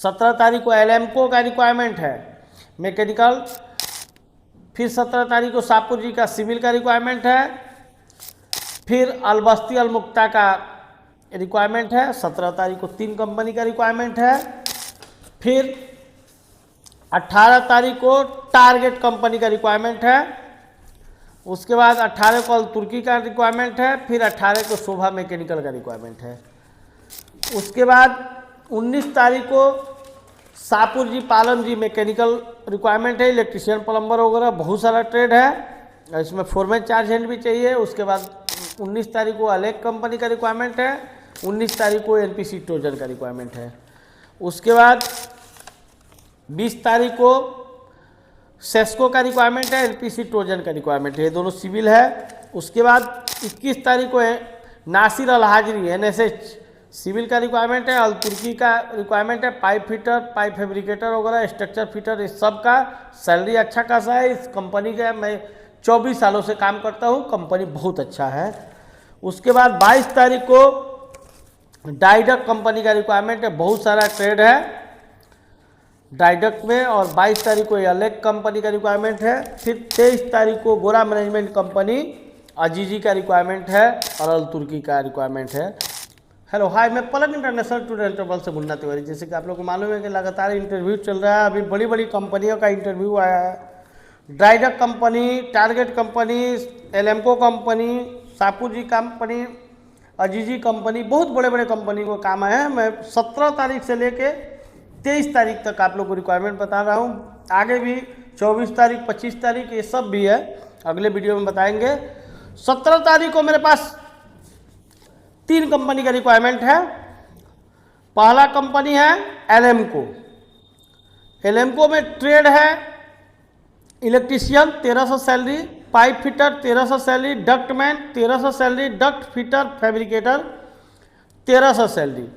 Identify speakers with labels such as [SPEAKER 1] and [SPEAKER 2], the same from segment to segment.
[SPEAKER 1] 17 तारीख को एलएमको का रिक्वायरमेंट है मैकेनिकल। फिर 17 तारीख को शाहपुर जी का सिविल का रिक्वायरमेंट है। फिर अलबस्ती अलमुक्ता का रिक्वायरमेंट है। 17 तारीख को 3 कंपनी का रिक्वायरमेंट है। फिर 18 तारीख को टारगेट कंपनी का रिक्वायरमेंट है। उसके बाद 18 को तुर्की का रिक्वायरमेंट है। फिर 18 को शोभा मैकेनिकल का रिक्वायरमेंट है। उसके बाद 19 तारीख को शाहपुर जी पालम जी मैकेनिकल रिक्वायरमेंट है, इलेक्ट्रिशियन प्लम्बर वगैरह बहुत सारा ट्रेड है, इसमें फोरमैन चार्ज हैंड भी चाहिए। उसके बाद 19 तारीख को अलेक कंपनी का रिक्वायरमेंट है। 19 तारीख को एनपीसी ट्रोजन का रिक्वायरमेंट है। उसके बाद 20 तारीख को सेस्को का रिक्वायरमेंट है, एनपीसी ट्रोजन का रिक्वायरमेंट है, ये दोनों सिविल है। उसके बाद 21 तारीख को नासिर अल हाजरी एनएसएच सिविल का रिक्वायरमेंट है। अल तुर्की का रिक्वायरमेंट है, पाइप फिटर, पाइप फैब्रिकेटर वगैरह, स्ट्रक्चर फिटर, इस सब का सैलरी अच्छा खासा है। इस कंपनी का मैं 24 सालों से काम करता हूँ, कंपनी बहुत अच्छा है। उसके बाद 22 तारीख को डाइडक कंपनी का रिक्वायरमेंट है, बहुत सारा ट्रेड है डाइडक में। और 22 तारीख को अलेक कंपनी का रिक्वायरमेंट है। फिर 23 तारीख को गोरा मैनेजमेंट कंपनी अजीजी का रिक्वायरमेंट है और अल तुर्की का रिक्वायरमेंट है। हेलो हाय, मैं पलक इंटरनेशनल स्टूडेंट ट्रबल से मुन्ना तिवारी। जैसे कि आप लोग को मालूम है कि लगातार इंटरव्यू चल रहा है, अभी बड़ी बड़ी कंपनियों का इंटरव्यू आया है। Drydock company, Target company, ALEMCO company, Shapoorji company, Azizi company, बहुत बड़े बड़े कंपनी को काम आया है। मैं 17 तारीख से लेके 23 तारीख तक आप लोग को रिक्वायरमेंट बता रहा हूँ। आगे भी 24 तारीख, 25 तारीख ये सब भी है, अगले वीडियो में बताएंगे। 17 तारीख को मेरे पास 3 कंपनी का रिक्वायरमेंट है। पहला कंपनी है एलएमको। एलएमको में ट्रेड है electrician 1300 salary, pipe fitter 1300 salary, ductman 1300 salary, duct fitter fabricator 1300 salary,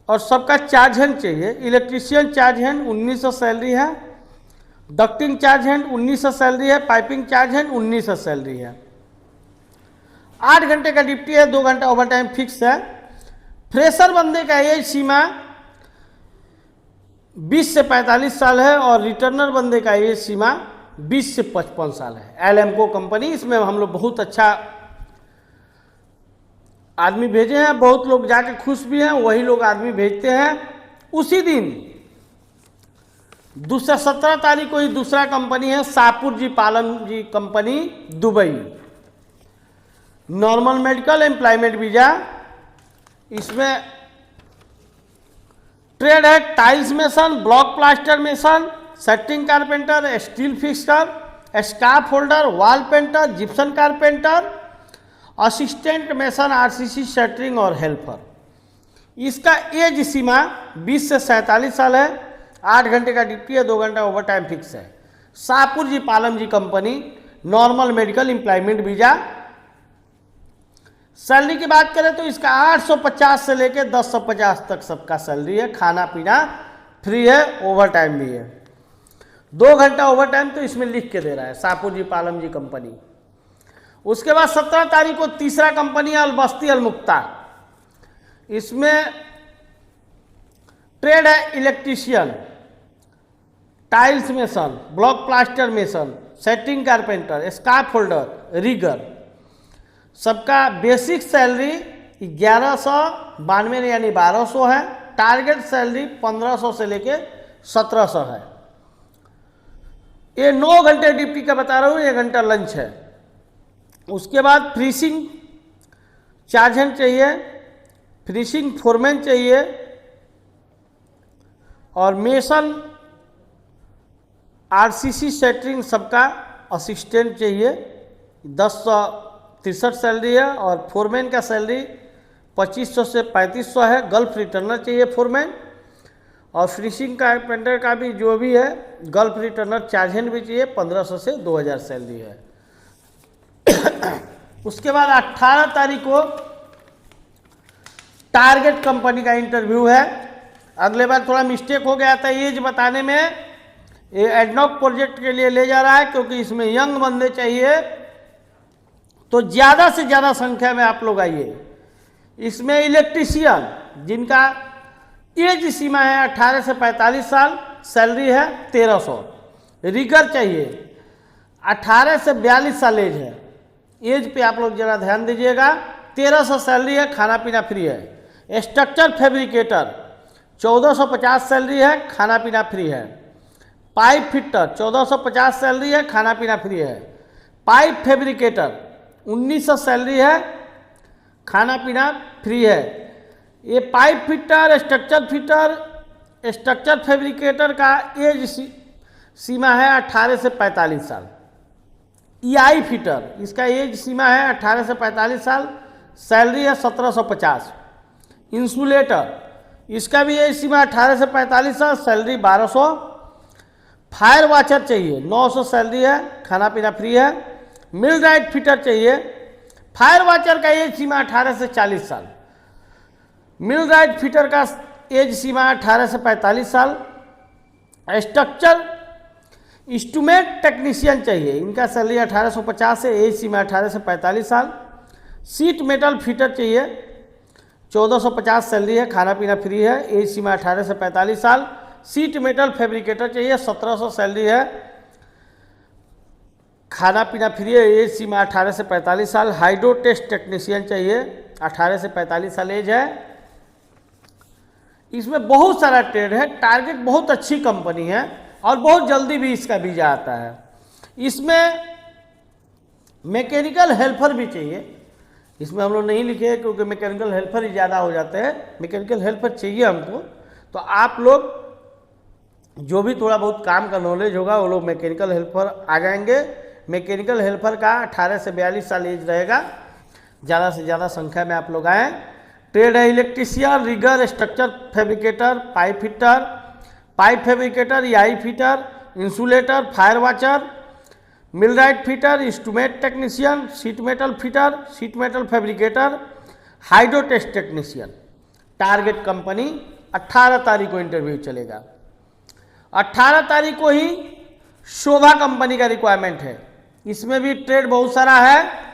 [SPEAKER 1] और सबका चार्ज हैंड चाहिए। इलेक्ट्रिशियन चार्ज हैंड 1900 सैलरी है, डक्टिंग चार्ज हैंड 1900 सैलरी है, पाइपिंग चार्ज हैंड 1900 सैलरी है। 8 घंटे का ड्यूटी है, 2 घंटा ओवर टाइम फिक्स है। फ्रेशर बंदे का एज सीमा 20 से 45 साल है और रिटर्नर बंदे का एज सीमा 20 से 55 साल है। एलएमको कंपनी, इसमें हम लोग बहुत अच्छा आदमी भेजे हैं, बहुत लोग जाके खुश भी हैं, वही लोग आदमी भेजते हैं। उसी दिन 17 तारीख को ही दूसरा कंपनी है Shapoorji Pallonji company Dubai, normal medical employment visa. इसमें ट्रेड है tiles mason, block plaster mason, setting carpenter, steel fixer, scaffolder, wall painter, gypsum carpenter, assistant mason, RCC shuttering और हेल्पर। इसका एज सीमा 20 से 47 साल है। 8 घंटे का ड्यूटी है, 2 घंटा ओवर टाइम फिक्स है। Shapoorji Pallonji company, normal medical employment visa. Salary की बात करें तो इसका 850 से लेकर 1050 तक सबका सैलरी है, खाना पीना फ्री है, ओवर टाइम भी है। 2 घंटा ओवर टाइम तो इसमें लिख के दे रहा है Shapoorji Pallonji company. उसके बाद 17 तारीख को तीसरा कंपनी है अलबस्ती अलमुक्ता। इसमें ट्रेड है electrician, tiles mason, block plaster mason, setting carpenter, scaffold holder, rigger. सबका बेसिक सैलरी 1192 यानी 1200 है। टारगेट सैलरी 1500 से लेके 1700 है। ये 9 घंटे ड्यूटी का बता रहा हूँ, 1 घंटा लंच है। उसके बाद फिनिशिंग चार्ज हैंड चाहिए, फिनिशिंग फोरमैन चाहिए और मेसन, आरसीसी सेटरिंग सबका असिस्टेंट चाहिए। 1063 सैलरी है और फोरमैन का सैलरी 2500 से 3500 है। गल्फ रिटर्नर चाहिए फोरमैन, और फिनिशिंग कारपेंटर का भी जो भी है गल्फ रिटर्नर चार्ज हैंड भी चाहिए। 1500 से 2000 सैलरी है। उसके बाद 18 तारीख को टारगेट कंपनी का इंटरव्यू है। अगले बार थोड़ा मिस्टेक हो गया था एज बताने में, ये एडनॉक प्रोजेक्ट के लिए ले जा रहा है क्योंकि इसमें यंग बंदे चाहिए, तो ज़्यादा से ज़्यादा संख्या में आप लोग आइए। इसमें इलेक्ट्रिशियन जिनका एज सीमा है 18 से 45 साल, सैलरी है 1300। रिगर चाहिए, 18 से 42 साल एज है, एज पे आप लोग जरा ध्यान दीजिएगा। 1300 सैलरी है, खाना पीना फ्री है। स्ट्रक्चर फैब्रिकेटर 1450 सैलरी है, खाना पीना फ्री है। पाइप फिटर 1450 सैलरी है, खाना पीना फ्री है। पाइप फैब्रिकेटर 1900 सैलरी है, खाना पीना फ्री है। ये पाइप फिटर, स्ट्रक्चर फैब्रिकेटर का एज सीमा है 18 से 45 साल। ईआई फिटर, इसका एज सीमा है 18 से 45 साल, सैलरी है 1750। इंसुलेटर, इसका भी एज सीमा 18 से 45 साल, सैलरी 1200। फायर वॉचर चाहिए, 900 सैलरी है, खाना पीना फ्री है। मिल राइट फिटर चाहिए, फायर वॉचर का एज सीमा 18 से 40 साल। मिल राइट फिटर का एज सीमा 18 से 45 साल। स्ट्रक्चर इंस्ट्रूमेंट टेक्नीशियन चाहिए, इनका सैलरी 1850 है, एज सीमा 18 से 45 साल। सीट मेटल फिटर चाहिए, 1450 सैलरी है, खाना पीना फ्री है, एज सीमा 18 से 45 साल। सीट मेटल फैब्रिकेटर चाहिए, 1700 सैलरी है, खाना पीना फ्री है, एज सीमा 18 से 45 साल। हाइड्रो टेस्ट टेक्नीशियन चाहिए, 18 से 45 साल एज है। इसमें बहुत सारा ट्रेड है। टारगेट बहुत अच्छी कंपनी है और बहुत जल्दी भी इसका वीजा आता है। इसमें मैकेनिकल हेल्पर भी चाहिए, इसमें हम लोग नहीं लिखे क्योंकि मैकेनिकल हेल्पर ही ज़्यादा हो जाते हैं। मैकेनिकल हेल्पर चाहिए हमको, तो आप लोग जो भी थोड़ा बहुत काम का नॉलेज होगा वो लोग मैकेनिकल हेल्पर आ जाएंगे। मैकेनिकल हेल्पर का 18 से 42 साल एज रहेगा, ज़्यादा से ज़्यादा संख्या में आप लोग आएँ। ट्रेड है electrician, rigger, structure fabricator, pipe fitter, pipe fabricator, EI fitter, insulator, fire watcher, millwright fitter, instrument technician, sheet metal fitter, sheet metal fabricator, hydro test technician. Target company 18 तारीख को इंटरव्यू चलेगा। 18 तारीख को ही शोभा कंपनी का requirement है। इसमें भी trade बहुत सारा है।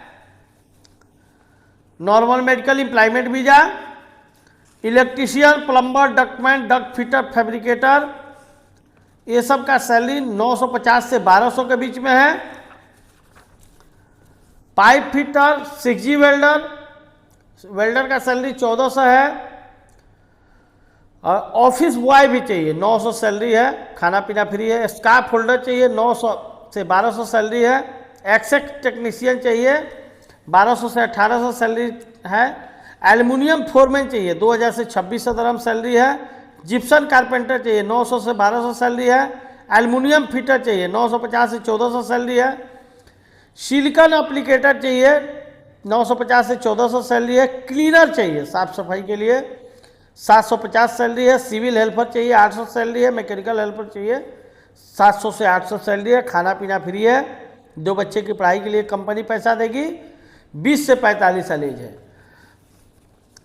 [SPEAKER 1] Normal medical employment visa, electrician, plumber, ductman, duct fitter, fabricator, ये सब का सैलरी 950 से 1200 के बीच में है। Pipe fitter, 6G welder, welder का सैलरी 1400 है। और ऑफिस बॉय भी चाहिए, 900 सैलरी है, खाना पीना फ्री है। स्टाफ होल्डर चाहिए, 900 से 1200 सैलरी है। एक्सेस टेक्नीशियन चाहिए, 1200 से 1800 सैलरी है। एल्युमिनियम फोरमैन चाहिए, 2000 से 2600 दरम सैलरी है। जिप्सन कारपेंटर चाहिए, 900 से 1200 सैलरी है। एल्युमिनियम फिटर चाहिए, 950 से 1400 सैलरी है। सिलिकॉन एप्लीकेटर चाहिए, 950 से 1400 सैलरी है। क्लीनर चाहिए साफ सफाई के लिए, 750 सैलरी है। सिविल हेल्पर चाहिए, 800 सैलरी है। मैकेनिकल हेल्पर चाहिए, 700 से 800 सैलरी है, खाना पीना फ्री है। 2 बच्चे की पढ़ाई के लिए कंपनी पैसा देगी। 20 से 45 साल एज है।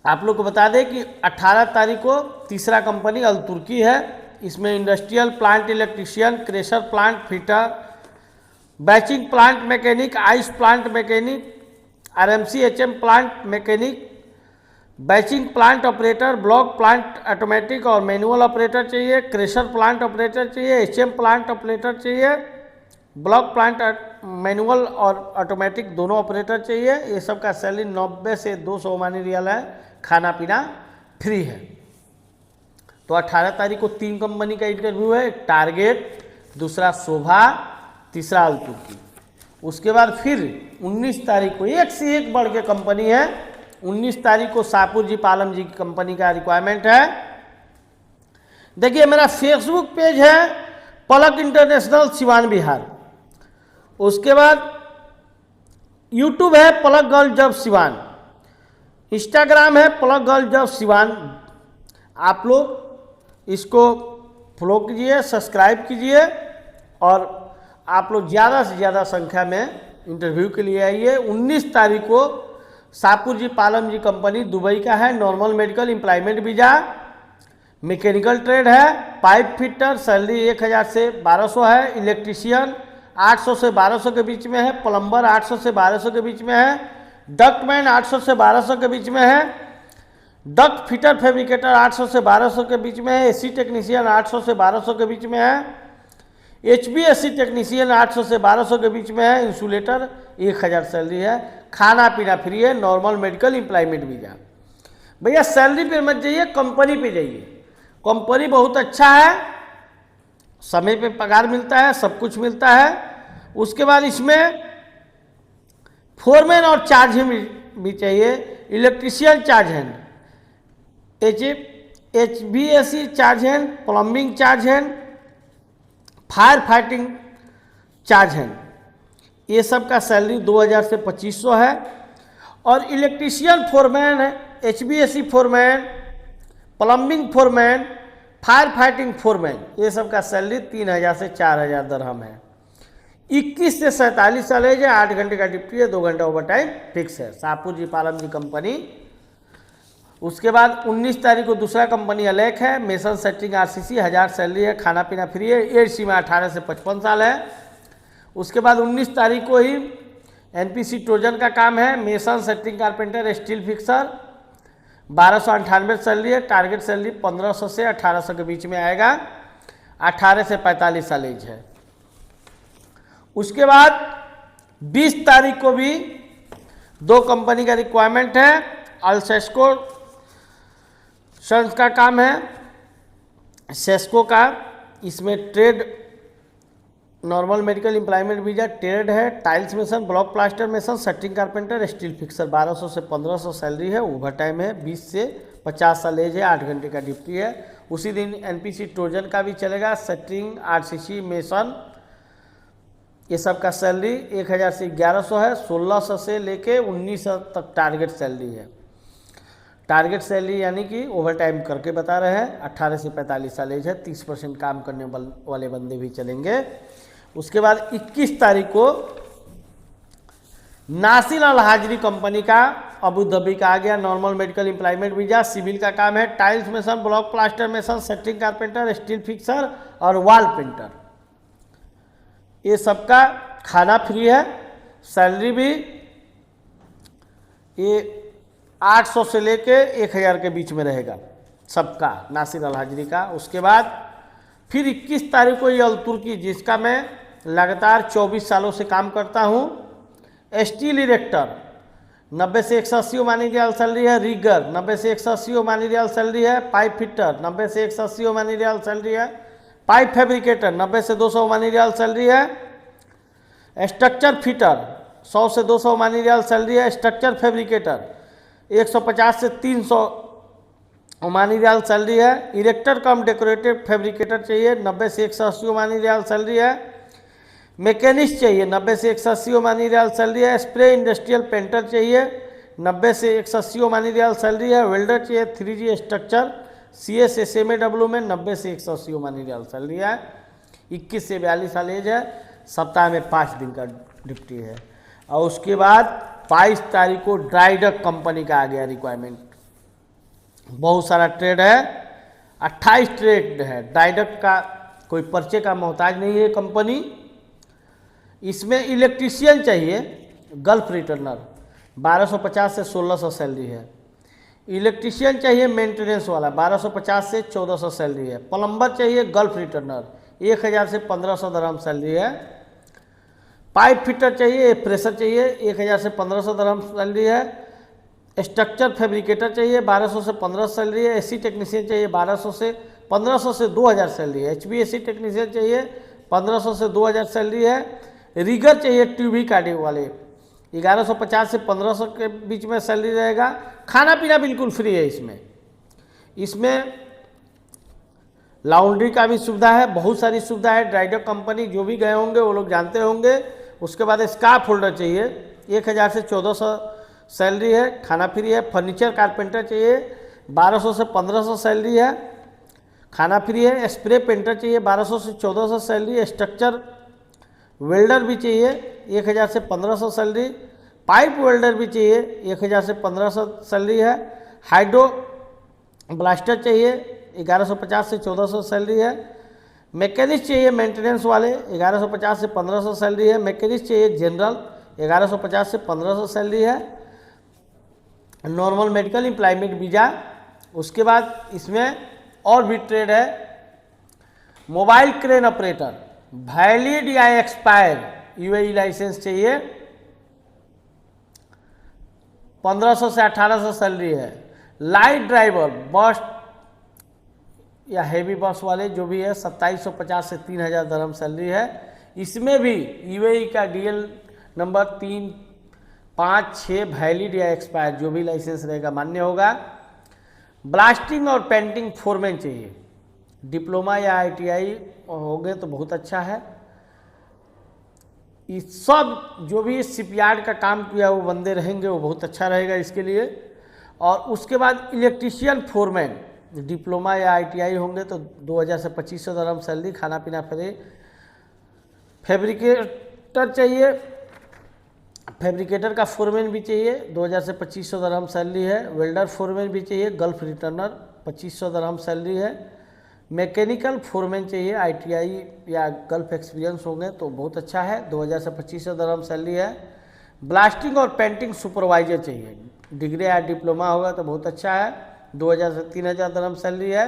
[SPEAKER 1] आप लोग को बता दें कि 18 तारीख को तीसरा कंपनी अल तुर्की है। इसमें industrial plant electrician, crusher plant fitter, batching plant mechanic, ice plant mechanic, RMC HM plant mechanic, batching plant operator, block plant automatic और मैनुअल ऑपरेटर चाहिए। क्रेशर प्लांट ऑपरेटर चाहिए, HM प्लांट ऑपरेटर चाहिए। Block plant manual और automatic दोनों operator चाहिए। ये सब का सैलरी 90 से 200 ओमानी रियाल है, खाना पीना फ्री है। तो 18 तारीख को 3 कंपनी का इंटरव्यू है। टारगेट, दूसरा शोभा, तीसरा अल तुर्की। उसके बाद फिर 19 तारीख को एक से एक बढ़ के कंपनी है। 19 तारीख को शाहपुर जी पालम जी की कंपनी का रिक्वायरमेंट है। देखिए मेरा फेसबुक पेज है पलक इंटरनेशनल सिवान बिहार। उसके बाद यूट्यूब है पलक गर्ल जॉब सिवान। इंस्टाग्राम है पलक गर्ल जॉब सिवान। आप लोग इसको फॉलो कीजिए, सब्सक्राइब कीजिए और आप लोग ज़्यादा से ज़्यादा संख्या में इंटरव्यू के लिए आइए। 19 तारीख को शाहपुर जी पालम जी कंपनी दुबई का है। Normal medical employment visa, mechanical trade है। पाइप फिटर सैलरी 1000 से 1200 है। इलेक्ट्रीशियन 800 से 1200 के बीच में है। प्लम्बर 800 से 1200 के बीच में है। डक्टमैन 800 से 1200 के बीच में है। डक्ट फिटर फैब्रिकेटर 800 से 1200 के बीच में है। एसी टेक्नीशियन 800 से 1200 के बीच में है। HVAC टेक्नीशियन 800 से 1200 के बीच में है। इंसुलेटर 1000 सैलरी है। खाना पीना फ्री है। Normal medical employment visa. भैया सैलरी पे मत जाइए, कंपनी पे जाइए। कंपनी बहुत अच्छा है, समय पे पगार मिलता है, सब कुछ मिलता है। उसके बाद इसमें फोरमैन और चार्ज भी चाहिए। Electrician charge hand, HVAC charge hand, plumbing charge hand, fire fighting charge hand, ये सब का सैलरी 2000 से 2500 है। और इलेक्ट्रीशियन फोरमैन है, HVAC foreman, plumbing foreman, fire fighting foreman, ये सब का सैलरी 3000 से 4000 दरहम है। 21 से 47 साल एज है। 8 घंटे का ड्यूटी है, 2 घंटा ओवर टाइम फिक्स है। Shapoorji Pallonji company. उसके बाद 19 तारीख को दूसरा कंपनी अलेक है, मेसन सेटिंग RCC, 1000 सैलरी है, खाना पीना फ्री है। एज सीमा 18 से 55 साल है। उसके बाद 19 तारीख को ही NPC ट्रोजन का काम है, mason setting carpenter steel fixer, 1298 salary है। टारगेट सैलरी 1500 से 1800 के बीच में आएगा। 18 से 45 साल एज है। उसके बाद 20 तारीख को भी 2 कंपनी का रिक्वायरमेंट है। अल्सेस्को सन्स का काम है, सेस्को का। इसमें trade normal medical employment visa, trade है, tiles mason, block plaster mason, setting carpenter, steel fixer, 1200 से 1500 सैलरी है। ओवर टाइम है। 20 से 50 साल एज है। 8 घंटे का ड्यूटी है। उसी दिन NPC ट्रोजन का भी चलेगा, सेटिंग RCC मेसन, ये सब का सैलरी 1000 से 1100 है। 1600 से लेके 1900 तक टारगेट सैलरी है। टारगेट सैलरी यानी कि ओवर टाइम करके बता रहे हैं। 18 से 45 साल एज है। 30% काम करने वाले बंदे भी चलेंगे। उसके बाद 21 तारीख को नासिर अल हाजरी कंपनी का अबू धाबी का आ गया, normal medical employment visa. Civil का काम है, tiles mason, block plaster mason, setting carpenter, steel fixer और वॉल पेंटर, ये सबका खाना फ्री है। सैलरी भी ये 800 से लेके 1000 के बीच में रहेगा सबका, नासिर अल हाजरी का। उसके बाद फिर 21 तारीख को ये अल तुर्की, जिसका मैं लगातार 24 सालों से काम करता हूँ, स्टील इरेक्टर 90 से 180 ओमानी रियाल सैलरी है। रीगर 90 से 180 ओमानी रियाल सैलरी है। पाइप फिटर 90 से 180 ओमानी रियाल सैलरी है। पाइप फैब्रिकेटर 90 से 200 ओमानी रियाल सैलरी है। स्ट्रक्चर फिटर 100 से 200 ओमानी रियाल सैलरी है। स्ट्रक्चर फैब्रिकेटर 150 से 300 ओमानी रियाल सैलरी है। इरेक्टर कम डेकोरेटिव फैब्रिकेटर चाहिए, 90 से 180 ओमानी रियाल सैलरी है। मैकेनिस्ट चाहिए, 90 से 180 ओमानी रियाल सैलरी है। स्प्रे इंडस्ट्रियल पेंटर चाहिए, 90 से 180 ओमानी रियाल सैलरी है। वेल्डर चाहिए 3G स्ट्रक्चर CS SMAW में 90 से 180 ओमानी रियाल सैलरी है। 21 से 42 साल एज है। सप्ताह में 5 दिन का ड्यूटी है। और उसके बाद 22 तारीख को ड्राइडक कंपनी का आ गया रिक्वायरमेंट। बहुत सारा ट्रेड है, 28 ट्रेड है। ड्राइडक का कोई पर्चे का मोहताज नहीं है कंपनी। इसमें इलेक्ट्रीशियन चाहिए, गल्फ रिटर्नर, 1250 से 1600 सैलरी है। इलेक्ट्रीशियन चाहिए मेंटेनेंस वाला, 1250 से 1400 सैलरी है। प्लम्बर चाहिए गल्फ रिटर्नर, 1000 से 1500 दरहम सैलरी है। पाइप फिटर चाहिए, प्रेशर चाहिए, 1000 से 1500 दरहम सैलरी है। स्ट्रक्चर फैब्रिकेटर चाहिए, 1200 से 1500 सैलरी है। AC टेक्नीशियन चाहिए, 1200 से 1500 से 2000 सैलरी है। HVAC टेक्नीशियन चाहिए, 1500 से 2000 सैलरी है। रीगर चाहिए ट्यूबी काटे वाले, 1150 से 1500 के बीच में सैलरी रहेगा। खाना पीना बिल्कुल फ्री है इसमें लॉन्ड्री का भी सुविधा है, बहुत सारी सुविधा है। ड्राइडक कंपनी जो भी गए होंगे वो लोग जानते होंगे। उसके बाद स्कार्फ होल्डर चाहिए, 1000 से 1400 सैलरी है, खाना फ्री है। फर्नीचर कारपेंटर चाहिए, 1200 से 1500 सैलरी है, खाना फ्री है। स्प्रे पेंटर चाहिए, 1200 से 1400 सैलरी। स्ट्रक्चर वेल्डर भी चाहिए, 1000 से 1500 सैलरी। पाइप वेल्डर भी चाहिए, 1000 से 1500 सैलरी है। हाइड्रो ब्लास्टर चाहिए, 1150 से 1400 सैलरी है। मैकेनिस्ट चाहिए मेंटेनेंस वाले, 1150 से 1500 सैलरी है। मैकेनिस्ट चाहिए जनरल, 1150 से 1500 सैलरी है। नॉर्मल मेडिकल एम्प्लॉयमेंट वीजा उसके बाद इसमें और भी ट्रेड है, मोबाइल क्रेन ऑपरेटर, वैलिड या एक्सपायर यूएई लाइसेंस चाहिए, 1500 से 1800 सैलरी है। लाइट ड्राइवर बस या हेवी बस वाले जो भी है 2750 से 3000 दरहम सैलरी है। इसमें भी यूएई का डीएल नंबर 3, 5, 6 वैलिड या एक्सपायर जो भी लाइसेंस रहेगा मान्य होगा। ब्लास्टिंग और पेंटिंग फोरमैन चाहिए, डिप्लोमा या आईटीआई हो गए तो बहुत अच्छा है। इस सब जो भी शिपयार्ड का काम किया वो बंदे रहेंगे वो बहुत अच्छा रहेगा इसके लिए। और उसके बाद इलेक्ट्रीशियन फोरमैन, डिप्लोमा या आईटीआई होंगे तो 2000 से 2500 दरहम सैलरी, खाना पीना फ्री। फैब्रिकेटर चाहिए, फैब्रिकेटर का फोरमैन भी चाहिए, 2000 से 2500 दरहम सैलरी है। वेल्डर फोरमैन भी चाहिए, गल्फ रिटर्नर 2500 दरहम सैलरी है। मैकेनिकल फोरमैन चाहिए, आईटीआई या गल्फ एक्सपीरियंस होंगे तो बहुत अच्छा है, 2000 से 2500 दरहम सैलरी है। ब्लास्टिंग और पेंटिंग सुपरवाइजर चाहिए, डिग्री या डिप्लोमा होगा तो बहुत अच्छा है, 2000 से 3000 दरहम सैलरी है।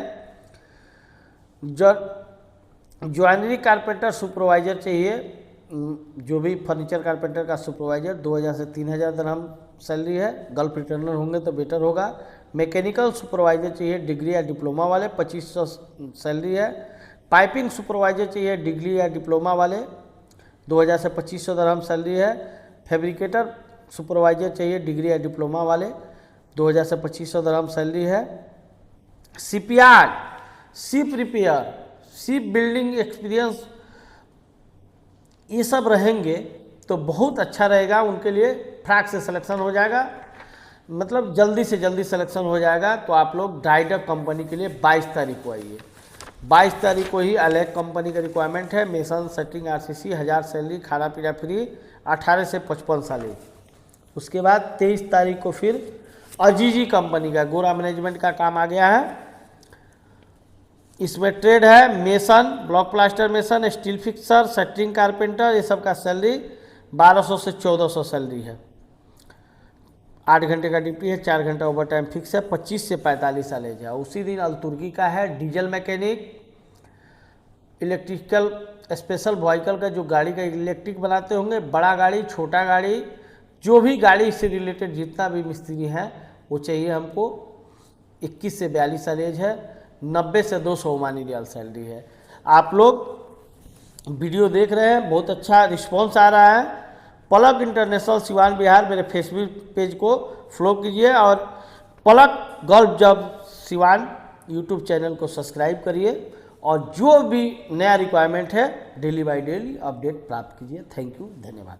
[SPEAKER 1] ज्वेलरी कारपेंटर सुपरवाइजर चाहिए, जो भी फर्नीचर कारपेंटर का सुपरवाइजर, 2000 से 3000 दरहम सैलरी है। गल्फ रिटर्नर होंगे तो बेटर होगा। मैकेनिकल सुपरवाइजर चाहिए, डिग्री या डिप्लोमा वाले, 2500 सैलरी है। पाइपिंग सुपरवाइजर चाहिए, डिग्री या डिप्लोमा वाले, 2000 से 2500 दरहम सैलरी है। फैब्रिकेटर सुपरवाइजर चाहिए, डिग्री या डिप्लोमा वाले, 2000 से 2500 दरहम सैलरी है। Shipyard, ship repair, ship building experience, ये सब रहेंगे तो बहुत अच्छा रहेगा उनके लिए। फ्रैक से सिलेक्शन हो जाएगा, मतलब जल्दी से जल्दी सिलेक्शन हो जाएगा। तो आप लोग डाइडक कंपनी के लिए 22 तारीख को आइए। 22 तारीख को ही अलग कंपनी का रिक्वायरमेंट है। मेसन सेटिंग आरसीसी, 1000 सैलरी, खाना पीना फ्री, 18 से 55 साल एज। उसके बाद 23 तारीख को फिर अजीजी कंपनी का गोरा मैनेजमेंट का काम आ गया है। इसमें ट्रेड है mason, block plaster mason, steel fixer, shuttering carpenter, ये सब का सैलरी 1200 से 1400 सैलरी है। 8 घंटे का ड्यूटी है, 4 घंटा ओवर टाइम फिक्स है, 25 से 45 साल एज है। उसी दिन अल तुर्की का है diesel mechanic, electrical special vehicle का जो गाड़ी का इलेक्ट्रिक बनाते होंगे, बड़ा गाड़ी छोटा गाड़ी जो भी गाड़ी से रिलेटेड जितना भी मिस्त्री हैं वो चाहिए हमको। 21 से 42 साल एज है, 90 से 200 ओमानी रियाल सैलरी है। आप लोग वीडियो देख रहे हैं, बहुत अच्छा रिस्पॉन्स आ रहा है। पलक इंटरनेशनल सिवान बिहार मेरे फेसबुक पेज को फॉलो कीजिए और Palak Gulf job Siwan YouTube channel को सब्सक्राइब करिए और जो भी नया रिक्वायरमेंट है डेली बाय डेली अपडेट प्राप्त कीजिए। थैंक यू, धन्यवाद।